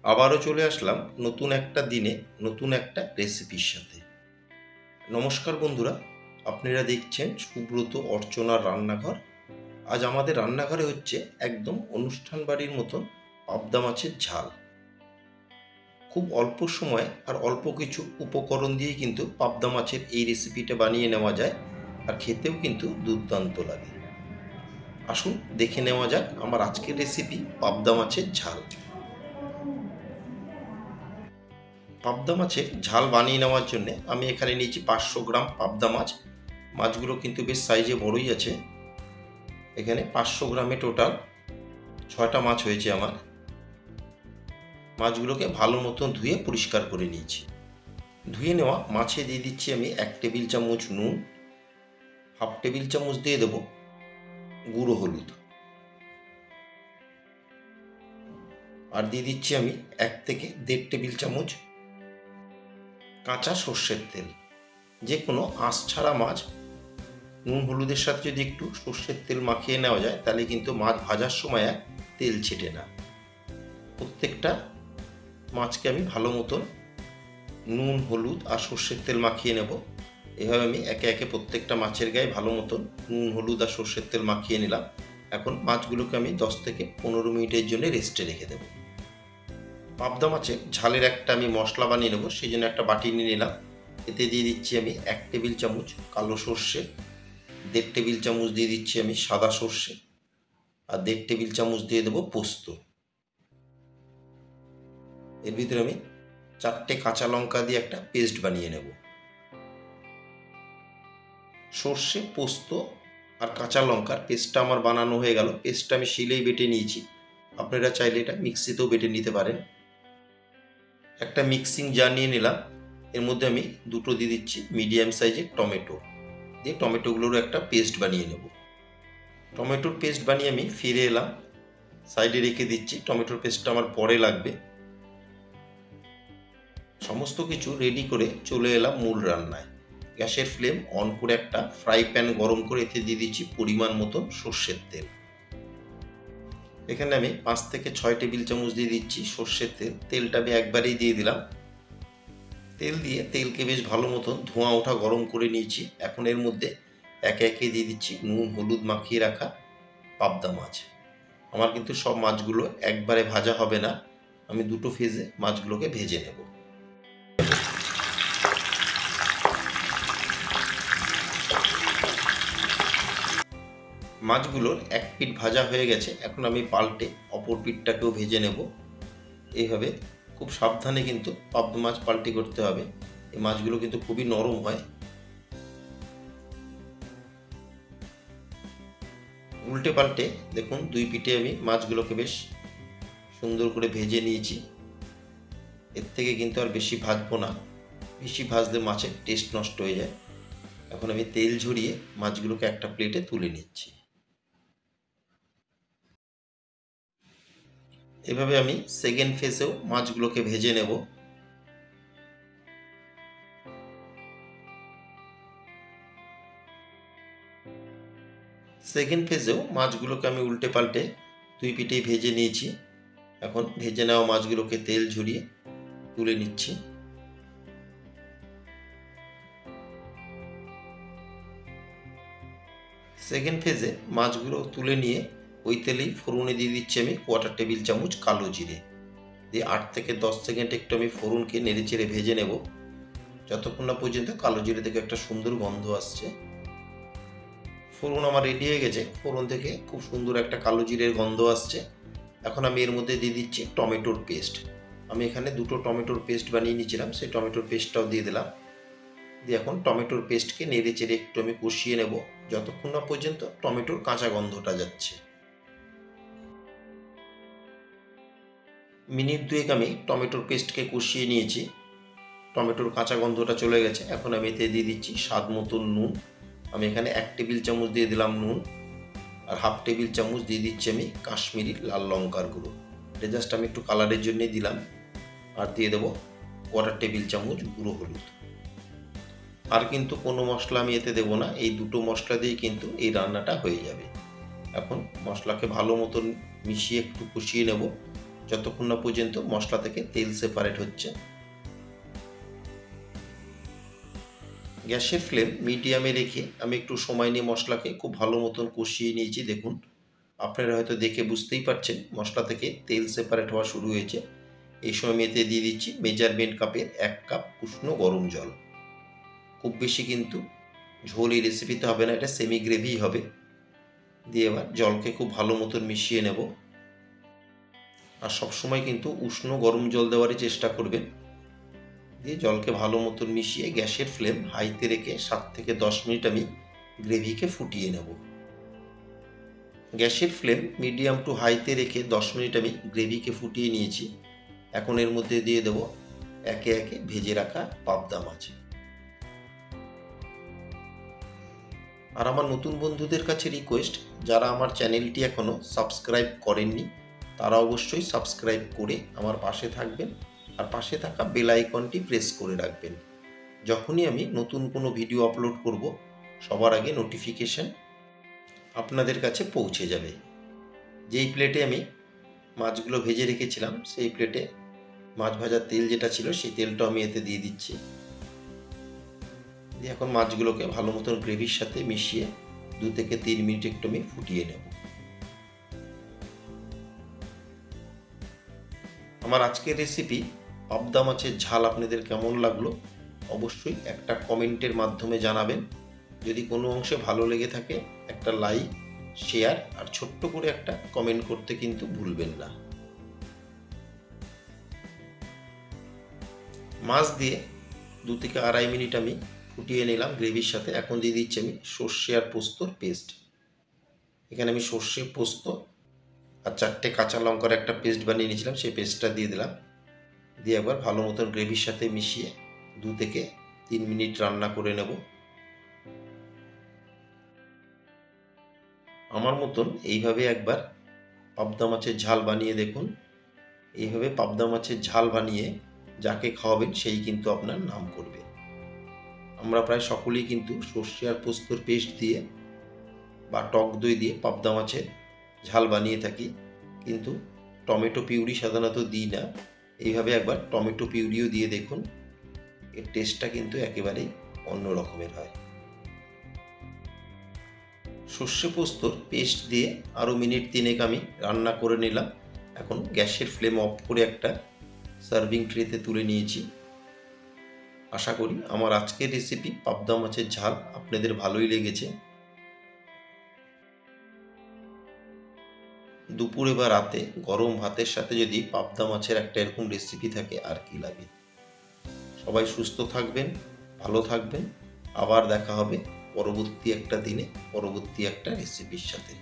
আবারও চলে আসলাম নতুন একটা দিনে নতুন একটা রেসিপির সাথে। নমস্কার বন্ধুরা, আপনারা দেখছেন সুব্রত অর্চনার রান্নাঘর। আজ আমাদের রান্নাঘরে হচ্ছে একদম অনুষ্ঠান বাড়ির মতন পাবদা মাছের ঝাল। খুব অল্প সময় আর অল্প কিছু উপকরণ দিয়েই কিন্তু পাবদা মাছের এই রেসিপিটা বানিয়ে নেওয়া যায়, আর খেতেও কিন্তু দুর্দান্ত লাগে। আসুন দেখে নেওয়া যাক আমার আজকের রেসিপি পাবদা মাছের ঝাল। পাবদা মাছের ঝাল বানিয়ে নেওয়ার জন্য আমি এখানে নিয়েছি 500 গ্রাম পাবদা মাছ। মাছগুলো কিন্তু বেশ সাইজে বড়ই আছে। এখানে 500 গ্রামে টোটাল 6টা মাছ হয়েছে আমার। মাছগুলোকে ভালো মতন ধুয়ে পরিষ্কার করে নিয়েছি। ধুয়ে নেওয়া মাছে দিয়ে দিচ্ছি আমি 1 টেবিল চামচ নুন, হাফ টেবিল চামচ দিয়ে দেবো গুঁড়ো হলুদ, আর দিয়ে দিচ্ছি আমি 1 থেকে 1.5 টেবিল চামচ কাঁচা সর্ষের তেল। যে কোনো আঁশ ছাড়া মাছ নুন হলুদের সাথে যদি একটু সর্ষের তেল মাখিয়ে নেওয়া যায় তাহলে কিন্তু মাছ ভাজার সময় আর তেল ছেটে না। প্রত্যেকটা মাছকে আমি ভালো মতন নুন হলুদ আর সর্ষের তেল মাখিয়ে নেব। এভাবে আমি একে একে প্রত্যেকটা মাছের গায়ে ভালো মতন নুন হলুদ আর সর্ষের তেল মাখিয়ে নিলাম। এখন মাছগুলোকে আমি 10 থেকে 15 মিনিটের জন্য রেস্টে রেখে দেব। পাবদা মাছের ঝালের একটা আমি মশলা বানিয়ে নেব, সেই জন্য একটা বাটি নিয়ে নিলাম। এতে দিয়ে দিচ্ছি আমি 1 টেবিল চামচ কালো সর্ষে, 1.5 টেবিল চামচ দিয়ে দিচ্ছি আমি সাদা সর্ষে, আর 1.5 টেবিল চামচ দিয়ে দেবো পোস্ত। এর ভিতরে আমি 4টে কাঁচা লঙ্কা দিয়ে একটা পেস্ট বানিয়ে নেব। সর্ষে, পোস্ত আর কাঁচা লঙ্কার পেস্টটা আমার বানানো হয়ে গেল। পেস্টটা আমি শিলেই বেটে নিয়েছি, আপনারা চাইলে এটা মিক্সিতেও বেটে নিতে পারেন। একটা মিক্সিং জার নিয়ে নিলাম। এর মধ্যে আমি দুটো দিয়ে দিচ্ছি মিডিয়াম সাইজের টমেটো, দিয়ে টমেটোগুলোরও একটা পেস্ট বানিয়ে নেব। টমেটোর পেস্ট বানিয়ে আমি ফিরে এলাম, সাইডে রেখে দিচ্ছি। টমেটোর পেস্টটা আমার পরে লাগবে। সমস্ত কিছু রেডি করে চলে এলাম মূল রান্নায়। গ্যাসের ফ্লেম অন করে একটা ফ্রাই প্যান গরম করে এতে দিয়ে দিচ্ছি পরিমাণ মতন সর্ষের তেল। এখানে আমি 5 থেকে 6 টেবিল চামচ দিয়ে দিচ্ছি সর্ষের তেল। তেলটা আমি একবারেই দিয়ে দিলাম। তেল দিয়ে তেলকে বেশ ভালো মতন ধোঁয়া ওঠা গরম করে নিয়েছি। এখন এর মধ্যে একে একে দিয়ে দিচ্ছি নুন হলুদ মাখিয়ে রাখা পাবদা মাছ। আমার কিন্তু সব মাছগুলো একবারে ভাজা হবে না, আমি দুটো ফেজে মাছগুলোকে ভেজে নেব। মাছগুলোর এক পিঠ ভাজা হয়ে গেছে, এখন আমি পাল্টে অপর পিঠটাকেও ভেজে নেব। এইভাবে খুব সাবধানে কিন্তু পাবদা মাছ পাল্টে করতে হবে, এই মাছগুলো কিন্তু খুবই নরম হয়। উল্টে পাল্টে দেখুন দুই পিঠে আমি মাছগুলোকে বেশ সুন্দর করে ভেজে নিয়েছি। এর থেকে কিন্তু আর বেশি ভাজবো না, বেশি ভাজলে মাছের টেস্ট নষ্ট হয়ে যায়। এখন আমি তেল ঝরিয়ে মাছগুলোকে একটা প্লেটে তুলে নিচ্ছি। এভাবে আমি সেকেন্ড ফেজেও মাছগুলোকে ভেজে নেব। সেকেন্ড ফেজেও মাছগুলোকে আমি উল্টে পাল্টে দুই পিঠেই ভেজে নিয়েছি। এখন ভেজে নেওয়া মাছগুলোকে তেল ঝরিয়ে তুলে নিচ্ছি। সেকেন্ড ফেজে মাছগুলো তুলে নিয়ে ওই তেলেই ফোড়নে দিয়ে দিচ্ছি আমি 1/4 টেবিল চামচ কালো জিরে, দিয়ে 8 থেকে 10 সেকেন্ড একটু আমি ফোড়নকে নেড়ে চেড়ে ভেজে নেব, যতক্ষণ না পর্যন্ত কালো জিরে থেকে একটা সুন্দর গন্ধ আসছে। ফোড়ন আমার রেডি হয়ে গেছে, ফোড়ন থেকে খুব সুন্দর একটা কালো জিরের গন্ধ আসছে। এখন আমি এর মধ্যে দিয়ে দিচ্ছি টমেটোর পেস্ট। আমি এখানে দুটো টমেটোর পেস্ট বানিয়ে নিয়েছিলাম, সেই টমেটোর পেস্টটাও দিয়ে দিলাম। দিয়ে এখন টমেটোর পেস্টকে নেড়ে চেড়ে একটু আমি কষিয়ে নেব, যতক্ষণ না পর্যন্ত টমেটোর কাঁচা গন্ধটা যাচ্ছে। মিনিট দুয়েক আমি টমেটোর পেস্টকে কষিয়ে নিয়েছি, টমেটোর কাঁচা গন্ধটা চলে গেছে। এখন আমি এতে দিয়ে দিচ্ছি স্বাদ মতন নুন। আমি এখানে 1 টেবিল চামচ দিয়ে দিলাম নুন, আর হাফ টেবিল চামচ দিয়ে দিচ্ছি আমি কাশ্মীরি লাল লঙ্কার গুঁড়ো। এটা জাস্ট আমি একটু কালারের জন্যই দিলাম। আর দিয়ে দেবো 1/4 টেবিল চামচ গুঁড়ো হলুদ। আর কিন্তু কোনো মশলা আমি এতে দেবো না, এই দুটো মশলা দিয়েই কিন্তু এই রান্নাটা হয়ে যাবে। এখন মশলাকে ভালো মতন মিশিয়ে একটু কষিয়ে নেব, যতক্ষণ না পর্যন্ত মশলা থেকে তেল সেপারেট হচ্ছে। গ্যাসের ফ্লেম মিডিয়ামে রেখে আমি একটু সময় নিয়ে মশলাকে খুব ভালো মতন কষিয়ে নিয়েছি। দেখুন, আপনারা হয়তো দেখে বুঝতেই পারছেন মশলা থেকে তেল সেপারেট হওয়া শুরু হয়েছে। এই সময় আমি এতে দিয়ে দিচ্ছি মেজারমেন্ট কাপের 1 কাপ উষ্ণ গরম জল। খুব বেশি কিন্তু ঝোল এই রেসিপিতে হবে না, এটা সেমি গ্রেভি হবে। দিয়ে এবার জলকে খুব ভালো মতন মিশিয়ে নেব। আর সবসময় কিন্তু উষ্ণ গরম জল দেওয়ারই চেষ্টা করবেন। দিয়ে জলকে ভালো মতন মিশিয়ে গ্যাসের ফ্লেম হাইতে রেখে 7 থেকে 10 মিনিট আমি গ্রেভিকে ফুটিয়ে নেব। গ্যাসের ফ্লেম মিডিয়াম টু হাইতে রেখে 10 মিনিট আমি গ্রেভিকে ফুটিয়ে নিয়েছি। এখন এর মধ্যে দিয়ে দেব একে একে ভেজে রাখা পাবদা মাছ। আর আমার নতুন বন্ধুদের কাছে রিকোয়েস্ট, যারা আমার চ্যানেলটি এখনো সাবস্ক্রাইব করেননি তারা অবশ্যই সাবস্ক্রাইব করে আমার পাশে থাকবেন আর পাশে থাকা বেল আইকনটি প্রেস করে রাখবেন। যখনই আমি নতুন কোনো ভিডিও আপলোড করব সবার আগে নোটিফিকেশন আপনাদের কাছে পৌঁছে যাবে। যেই প্লেটে আমি মাছগুলো ভেজে রেখেছিলাম সেই প্লেটে মাছ ভাজার তেল যেটা ছিল সেই তেলটা আমি এতে দিয়ে দিচ্ছি। দিয়ে এখন মাছগুলোকে ভালো মতন গ্রেভির সাথে মিশিয়ে 2 থেকে 3 মিনিট একটু আমি ফুটিয়ে নেব। আমার আজকের রেসিপি পাবদা মাছের ঝাল আপনাদের কেমন লাগলো অবশ্যই একটা কমেন্টের মাধ্যমে জানাবেন। যদি কোনো অংশে ভালো লেগে থাকে একটা লাইক, শেয়ার আর ছোট্ট করে একটা কমেন্ট করতে কিন্তু ভুলবেন না। মাছ দিয়ে 2 থেকে 2.5 মিনিট আমি ফুটিয়ে নিলাম গ্রেভির সাথে। এখন দিয়ে দিচ্ছি আমি সর্ষে আর পোস্তর পেস্ট। এখানে আমি সর্ষে, পোস্ত আর 4টে কাঁচা লঙ্কার একটা পেস্ট বানিয়ে নিয়েছিলাম, সেই পেস্টটা দিয়ে দিলাম। দিয়ে একবার ভালো মতন গ্রেভির সাথে মিশিয়ে 2 থেকে 3 মিনিট রান্না করে নেব। আমার মতন এইভাবে একবার পাবদা মাছের ঝাল বানিয়ে দেখুন। এইভাবে পাবদা মাছের ঝাল বানিয়ে যাকে খাওয়াবেন সেই কিন্তু আপনার নাম করবে। আমরা প্রায় সকলেই কিন্তু সর্ষে আর পোস্তর পেস্ট দিয়ে বা টক দই দিয়ে পাবদা মাছের ঝাল বানিয়ে থাকি, কিন্তু টমেটো পিউরি সাধারণত দিই না। এইভাবে একবার টমেটো পিউরিও দিয়ে দেখুন, এর টেস্টটা কিন্তু একেবারেই অন্য রকমের হয়। সর্ষে পোস্তর পেস্ট দিয়ে আরও মিনিট 3 আমি রান্না করে নিলাম। এখন গ্যাসের ফ্লেম অফ করে একটা সার্ভিং ট্রেতে তুলে নিয়েছি। আশা করি আমার আজকের রেসিপি পাবদা মাছের ঝাল আপনাদের ভালোই লেগেছে। দুপুরে বা রাতে গরম ভাতের সাথে যদি পাবদা মাছের একটা এরকম রেসিপি থাকে আর কি লাগে। সবাই সুস্থ থাকবেন, ভালো থাকবেন। আবার দেখা হবে পরবর্তী একটা দিনে পরবর্তী একটা রেসিপির সাথে।